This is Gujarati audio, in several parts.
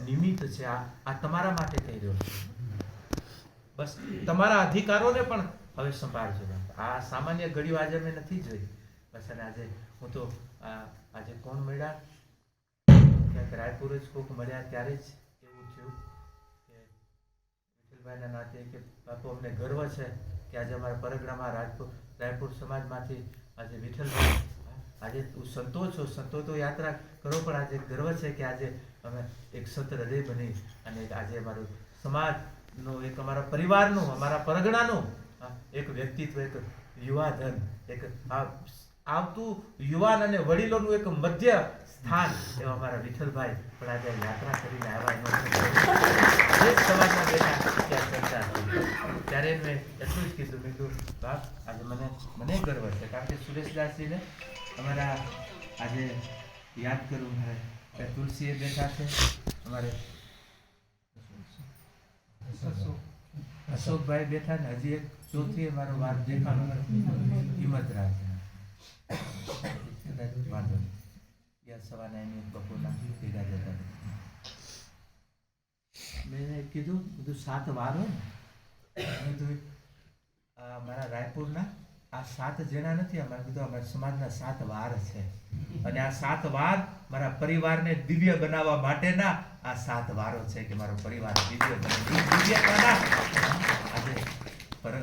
નિમિત્ત છે, આ તમારા માટે કહી રહ્યો છું. બસ તમારા અધિકારોને પણ હવે સંભાળજો. આ સામાન્ય ઘડીઓ આજે મેં નથી જોઈ. બસ અને આજે હું તો આજે કોણ મળ્યા, ક્યાંક રાયપુર જ કોક મળ્યા ત્યારે જ એવું થયું કે વિઠ્ઠલભાઈના નાતે કે બાપુ અમને ગર્વ છે કે આજે અમારા પરગણામાં રાયપુર સમાજમાંથી આજે વિઠ્ઠલભાઈ, આજે તું સંતો છો, સંતો તો યાત્રા કરો, પણ આજે ગર્વ છે કે આજે અમે એક સંત હૃદય બની અને આજે અમારું સમાજનું, એક અમારા પરિવારનું, અમારા પરગણાનું એક વ્યક્તિત્વ, એક યુવાધન, એક આવતું યુવાન અને વડીલોનું એક મધ્ય સ્થાન એવા અમારા વિઠ્ઠલભાઈ પણ આજે યાત્રા કરીને આવ્યા. એનો સવારમાં બેઠા ત્યાં ચર્ચા થઈ ત્યારે મેં એટલું જ કીધું, મેં કીધું બાપ આજે મને ગર્વ છે, કારણ કે સુરેશદાસજીને અમારા આજે યાદ કરું. મારે તુલસીએ બેઠા છે, અમારે અશોકભાઈ બેઠા ને હજી એક ચોથી અમારો વાત દેખાણો હિંમતરાજ, વાંધો નહીં, યા સવારના એની બપોરના ભેગા જતા. મેં કીધું બધું 7 વાર હોય ને, કીધું મારા રાયપુરના આ 7 જણા નથી, અમારે કીધું અમારા સમાજના 7 વાર છે, અને આ 7 વાર મારા પરિવારને દિવ્ય બનાવવા માટેના આ 7 વારો છે કે મારો પરિવાર દિવ્ય બને. આજે પર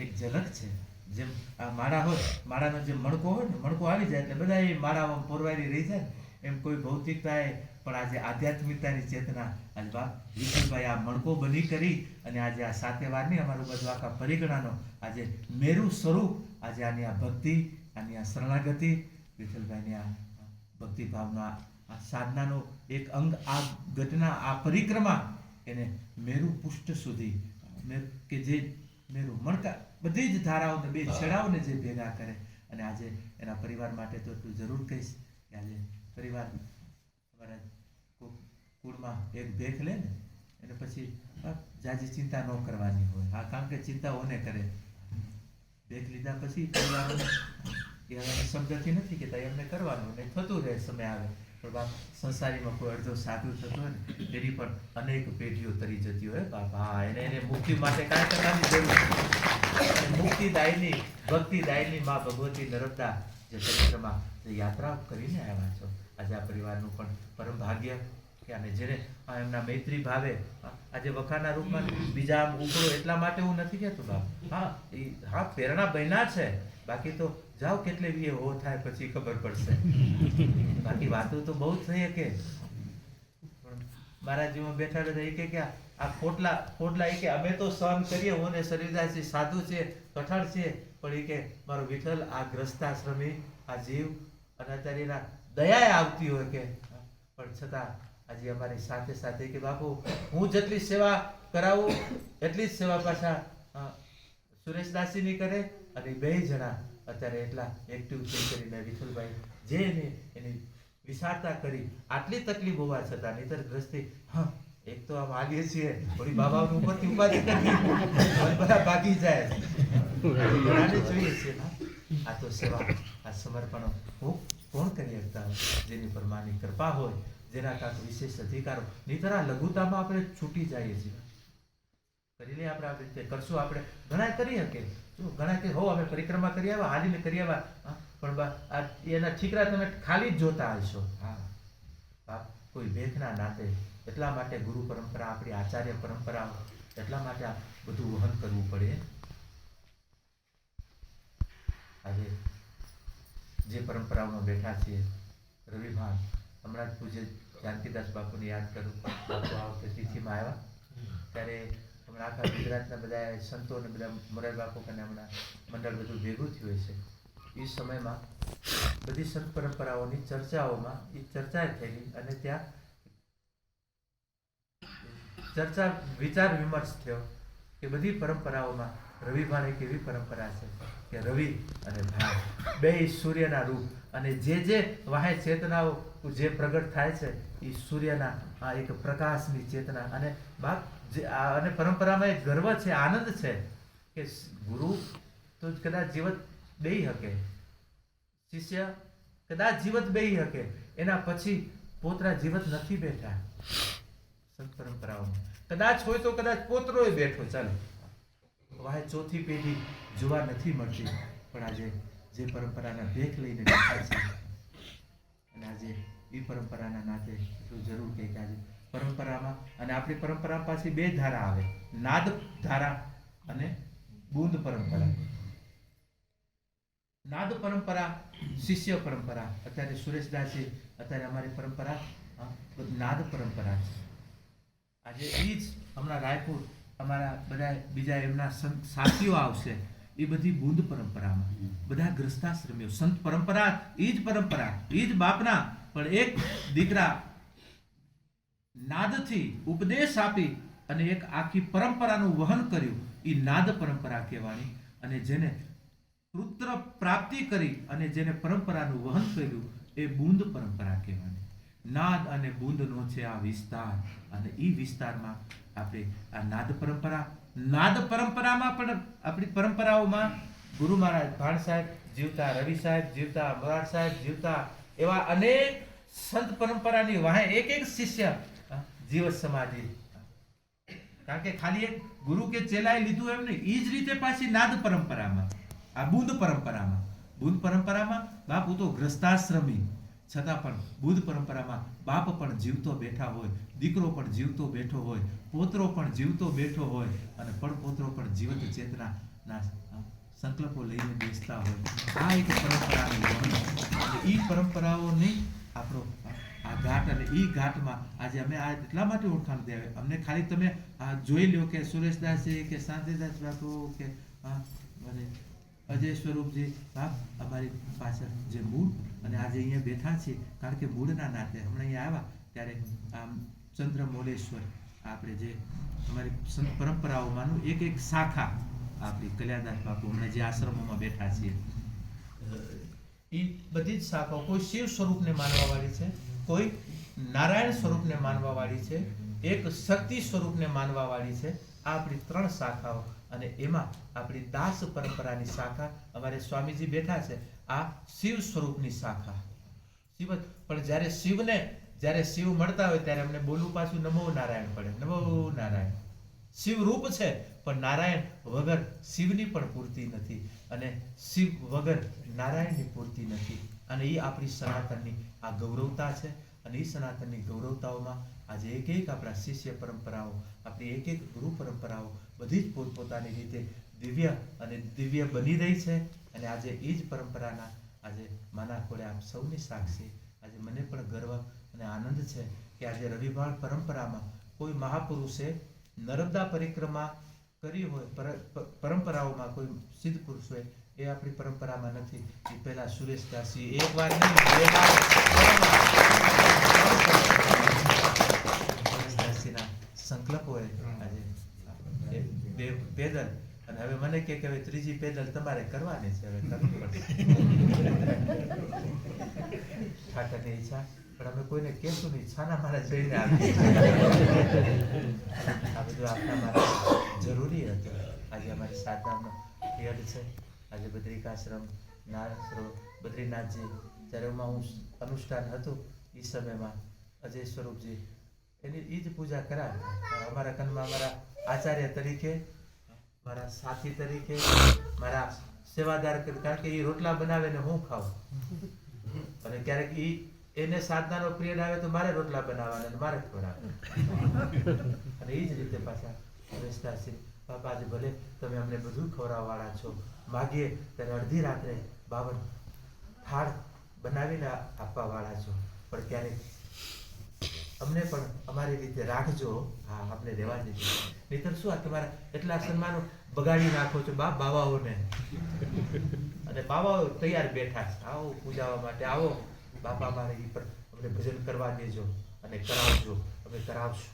એક ઝલક છે, જેમ આ માળા હોય, માળાનો જે મણકો હોય ને, મણકો આવી જાય એટલે બધા એ માળામાં પોરવાયેલી રહી જાય, એમ કોઈ ભૌતિકતાએ પણ આજે આધ્યાત્મિકતાની ચેતના આજે બાપ વિઠ્ઠલભાઈ આ મણકો બની કરી અને આજે આ 7 વારની અમારું બધું આખા પરિગણાનો આજે મેરુ સ્વરૂપ, આજે આની આ ભક્તિ, આની આ શરણાગતિ, વિઠ્ઠલભાઈની આ ભક્તિ ભાવનો આ સાધનાનો એક અંગ, આ ઘટના, આ પરિક્રમા એને મેરુ પુષ્ટ સુધી કે જે મેરુ મણકા બધી જ ધારાઓને બે છેડાઓને જે ભેગા કરે. અને આજે એના પરિવાર માટે તો એટલું જરૂર કહીશ કે આજે પરિવાર અમારા કુળમાં એક ભેખ લે ને એને પછી જાજી ચિંતા ન કરવાની હોય. હા, કારણ કે ચિંતા ઓને કરે. ભેખ લીધા પછી પરિવારોને એ શબ્દથી નથી કહેતા, એમને કરવાનું ને થતું રહે, સમય આવે. પણ બાપ સંસારીમાં કોઈ અડધો સાધુ થતો હોય ને એની પણ અનેક પેઢીઓ તરી જતી હોય બાપા, એને મુક્તિ માટે કાંઈ કરવાની જરૂર. મુક્તિદાયની, ભક્તિદાયની મા ભગવતી નર્મદા જે પરિક્રમા, જે યાત્રા કરીને આવ્યા છો, આજે આ પરિવારનું પણ પરમ ભાગ્ય કે અને જેને એમના મૈત્રી ભાવે આજે વખાના રૂપમાં બીજા આમ ઉપડો, એટલા માટે હું નથી કહેતો બાપ, હા પ્રેરણા બન્યા છે, બાકી તો જાઓ કેટલે વીએ હો થાય પછી ખબર પડશે. બાકી વાતો તો બહુ થઈ કે મારા જીવમાં બેઠા બધા કે આ ખોટલા કે અમે તો સહન કરીએ, હું ને શરીરદાસજી સાધુ છે, કઠણ છે, પણ એ કે મારો વિઠ્ઠલ આ ગ્રસ્તાશ્રમી આ જીવ અને અત્યારે એના દયાએ આવતી હોય કે, પણ છતાં આજે અમારી સાથે સાથે કે બાપુ હું જેટલી સેવા કરાવું એટલી જ સેવા પાછા સુરેશદાસજીની કરે, અને 2 જણા અત્યારે એટલા એક્ટિવ થઈ કરીને વિઠ્ઠલભાઈ જે એની વિશાળતા કરી, આટલી તકલીફ હોવા છતાં, નહીતર ગ્રસ્તી એક તો આમ આવીએ છીએ થોડી બાબાઓની ઉપરથી ઉપાધિ કરી બધા ભાગી જાય, જોઈએ છીએ. આ તો સેવા, આ સમર્પણો હું કોણ કરી શકતા હોય, જેની પર માની કૃપા હોય, જેના કાંક વિશેષ અધિકારો, નહીતર આ લઘુતામાં આપણે છૂટી જઈએ છીએ. કરી લઈએ આપણે આવી રીતે કરશું, આપણે ઘણા કરી શકીએ. ઘણા કે હો અમે પરિક્રમા કરી આવ્યા, હાલીને કરી આવ્યા, પણ એના ઠીકરા તમે ખાલી જ જોતા હશો. હા, કોઈ ભેખના નાતે એટલા માટે ગુરુ પરંપરા, આપણી આચાર્ય પરંપરા, એટલા માટે આ બધું વહન કરવું પડે. આજે જે પરંપરાઓમાં બેઠા છીએ, રવિભાન હમણાં જ પૂજ્ય જાનકીદાસ બાપુને યાદ કરું. બાપુ આ વખતે તિથિમાં આવ્યા ત્યારે હમણાં આખા ગુજરાતના બધા સંતો અને બધા મોરારી બાપુ કને હમણાં મંડળ બધું ભેગું થયું છે. એ સમયમાં બધી સંત પરંપરાઓની ચર્ચાઓમાં એ ચર્ચા થયેલી અને ત્યાં ચર્ચા વિચાર વિમર્શ થયો કે બધી પરંપરાઓમાં રવિભાન એક એવી પરંપરા છે કે રવિ અને ભાન બે સૂર્યના રૂપ, અને જે વાહે ચેતનાઓ જે પ્રગટ થાય છે એ સૂર્યના આ એક પ્રકાશની ચેતના. અને બાપ અને પરંપરામાં એક ગર્વ છે, આનંદ છે કે ગુરુ તો કદાચ જીવત બેહી શકે, શિષ્ય કદાચ જીવત બેહી શકે, એના પછી પોતરા જીવત નથી બેઠા. સંત પરંપરાઓમાં કદાચ હોય તો કદાચ પોતરોય બેઠો, ચાલો વાહે ચોથી પેઢી જોવા નથી મળતી, પણ આજે જે પરંપરાના ભેખ લઈને બેઠા છે અને આજે એ પરંપરાના નાતે એટલું જરૂર કહે કે આજે પરંપરામાં અને આપણી પરંપરા પાછી બે ધારા આવે, નાદ ધારા અને બુંદ પરંપરા. નાદ પરંપરા, શિષ્ય પરંપરા. અત્યારે સુરેશદાસજી, અત્યારે અમારી પરંપરા નાદ પરંપરા છે. આજે એ જ હમણાં રાયપુર અમારા બધા બીજા એમના સંત સાથીઓ આવશે, એ બધી બુંદ પરંપરામાં બધા ગ્રસ્તાશ્રમીઓ. સંત પરંપરા એ જ પરંપરા, એ જ બાપના, પણ એક દીકરા નાદથી ઉપદેશ આપી અને એક આખી પરંપરાનું વહન કર્યું, એ નાદ પરંપરા કહેવાની. અને જેને પુત્ર પ્રાપ્તિ કરી અને જેને પરંપરાનું વહન કર્યું એ બુંદ પરંપરા કહેવાની. નાદ અને બુંદનો છે આ વિસ્તાર, અને એ વિસ્તારમાં આપણે આ નાદ પરંપરા, નાદ પરંપરામાં પણ આપણી પરંપરાઓમાં ગુરુ મહારાજ ભાણ સાહેબ જીવતા, રવિ સાહેબ જીવતા, મોરાર સાહેબ જીવતા, એવા અનેક સંત પરંપરાની વાહે એક એક શિષ્ય જીવત સમાધિ. કારણ કે ખાલી એક ગુરુ કે ચેલાએ લીધું એમ નહીં, એ જ રીતે પાછી નાદ પરંપરામાં, આ બુંદ પરંપરામાં, બુંદ પરંપરામાં બાપુ તો ગ્રસ્તાશ્રમી, છતાં પણ બુદ્ધ પરંપરામાં બાપ પણ જીવતો બેઠા હોય, દીકરો પણ જીવતો બેઠો હોય, પોતરો પણ જીવતો બેઠો હોય, અને પડપોતરો પણ જીવત ચેતનાના સંકલ્પો લઈને બેસતા હોય. આ એક પરંપરાનું વહન, અને એ પરંપરાઓને આપણો આ ઘાટ, અને એ ઘાટમાં આજે અમે આ એટલા માટે ઓળખાણ દેવે, અમને ખાલી તમે આ જોઈ લો કે સુરેશદાસજી કે શાંતિદાસ બાપુ કે અજય સ્વરૂપજી બાપ અમારી પાછળ જે મૂળ, અને આજે અહીંયા બેઠા છીએ કારણ કે મૂળના નાતે હમણાં અહીંયા આવ્યા ત્યારે આમ ચંદ્રમૌલેશ્વર આપણે જે અમારી સંત પરંપરાઓમાંનું એક એક શાખા આપણી કલ્યાણદાસ બાપુ હમણાં જે આશ્રમોમાં બેઠા છીએ, એ બધી જ શાખાઓ કોઈ શિવ સ્વરૂપને માનવાવાળી છે, કોઈ નારાયણ સ્વરૂપને માનવાવાળી છે, એક શક્તિ સ્વરૂપને માનવાવાળી છે. આ આપણી ત્રણ શાખાઓ, અને એમાં આપણી દાસ પરંપરાની શાખા અમારે સ્વામીજી બેઠા છે, આ શિવ સ્વરૂપની શાખા. શિવ પણ જ્યારે શિવ મળતા હોય ત્યારે અમને બોલવું પાછું નમો નારાયણ પડે. નમો નારાયણ શિવ રૂપ છે, પણ નારાયણ વગર શિવની પણ પૂર્તિ નથી, અને શિવ વગર નારાયણની પૂર્તિ નથી. અને એ આપણી સનાતનની આ ગૌરવતા છે. અને એ સનાતનની ગૌરવતાઓમાં આજે એક એક આપણા શિષ્ય પરંપરાઓ, આપણી એક એક ગુરુ પરંપરાઓ બધી જ પોતપોતાની રીતે દિવ્ય અને દિવ્ય બની રહી છે. અને આજે એ જ પરંપરાના આજે માના ખોળે આપ સૌની સાક્ષી આજે મને પણ ગર્વ અને આનંદ છે કે આજે રવિવાળ પરંપરામાં કોઈ મહાપુરુષે નર્મદા પરિક્રમા કરી હોય, પરંપરાઓમાં કોઈ સિદ્ધ પુરુષ હોય, એ આપણી પરંપરામાં નથી. એ પહેલા સુરેશદાસજી એક વાર નહીં, બે વાર સુરેશદાસજીના સંકલ્પ હોય આજે બે પેદલ, અને હવે મને કે હવે ત્રીજી પેદલ તમારે કરવાની છે, હવે કરવી પડશે. ઠાકરની ઈચ્છા, પણ અમે કોઈને કહેશું નહીં, છાના મારા જઈને આપીએ. આ બધું આપણા માટે જરૂરી હતું. આજે અમારી સાધનાનો યદ છે. આજે બદ્રિકાશ્રમ, નારાયણ બદ્રીનાથજી, જ્યારે હું અનુષ્ઠાન હતું એ સમયમાં અજય સ્વરૂપજી એની એ જ પૂજા કરાવે. અમારા કનમાં અમારા આચાર્ય તરીકે, મારા સાથી તરીકે, મારા સેવાદાર, કારણ કે એ રોટલા બનાવે ને હું ખાઉં, અને ક્યારેક એને સાધનાનો પિરિયડ આવે તો મારે રોટલા બનાવવાના અને મારે ખવડાવે. અને એ જ રીતે પાછા સુરેશદાસજી બાપા આજે ભલે તમે અમને બધું ખવડાવવાળા છો, માગીએ ત્યારે અડધી રાત્રે 52 થાળ બનાવીને આપવા વાળા છો, પણ ક્યારેક અમને પણ અમારી રીતે રાખજો. હા, આપણે રહેવા દેજો, નહીતર શું આ તમારા એટલા સન્માનો બગાડી નાખો છો બાવાઓને. અને બાવાઓ તૈયાર બેઠા છે, આવો પૂજાવા માટે, આવો બાપા મારે એ પણ અમને ભજન કરવા દેજો અને કરાવજો, અમે કરાવશું.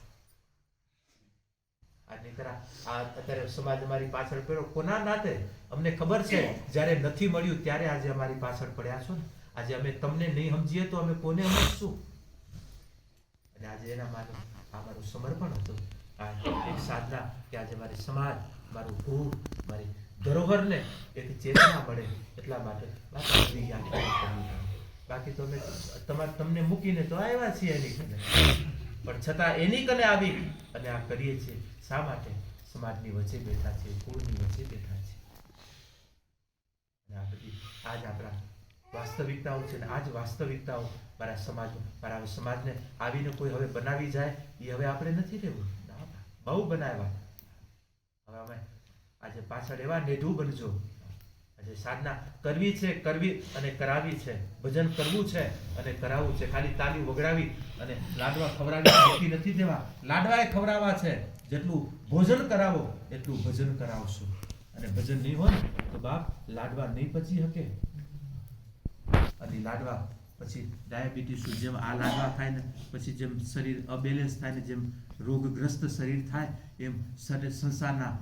અત્યારે સમાજ અમારી પાછળ પડ્યો કોના નાતે? અમને ખબર છે જ્યારે નથી મળ્યું ત્યારે આજે અમારી પાછળ પડ્યા છો ને. આજે અમે તમને નહીં સમજીએ તો અમે કોને સમજશું? અને આજે એના માટે આ મારું સમર્પણ હતું, આ એક સાધના કે આજે મારી સમાજ, મારું ભૂ, મારી ધરોહરને એક ચેતના મળે એટલા માટે. બાકી તો અમે તમને મૂકીને તો આવ્યા છીએ એની પણ છતાં એની કને આવી અને આ કરીએ છીએ શા માટે? સમાજની વચ્ચે બેઠા છે, કુળની વચ્ચે બેઠા છે. અને આ બધી આજ આપણા વાસ્તવિકતાઓ છે ને આ જ વાસ્તવિકતાઓ મારા સમાજને આવીને કોઈ હવે બનાવી જાય એ હવે આપણે નથી રહેવું. બહુ બનાવ્યા. હવે અમે આજે પાછળ એવા નેઢું બનજો. આજે સાધના કરવી છે, કરવી અને કરાવી છે. ભજન કરવું છે અને કરાવવું છે. ખાલી તાલી વગડાવી અને લાડવા ખવડાવી મૂકી નથી દેવા. લાડવા એ ખવડાવવા છે. જેટલું ભોજન કરાવો એટલું ભજન કરાવશું. અને ભજન નહીં હોય તો બાપ લાડવા નહીં પચી શકે. અને લાડવા પછી ડાયાબિટીસ જેમ આ લાડવા ખાય ને પછી જેમ શરીર અબેલેન્સ થાય ને જેમ રોગગ્રસ્ત શરીર થાય એમ સંસારના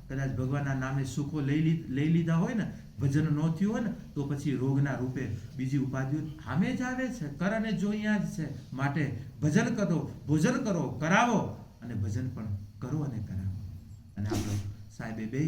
કદાચ ભગવાનના નામે સુખો લઈ લીધા હોય ને ભજન ન થયું હોય ને તો પછી રોગના રૂપે બીજી ઉપાધિઓ સામે જ આવે છે. કર અને જો અહીંયા જ છે. માટે ભજન કરો, ભોજન કરો, કરાવો અને ભજન પણ કરો અને કરાવો. અને આપણો સાહેબે બે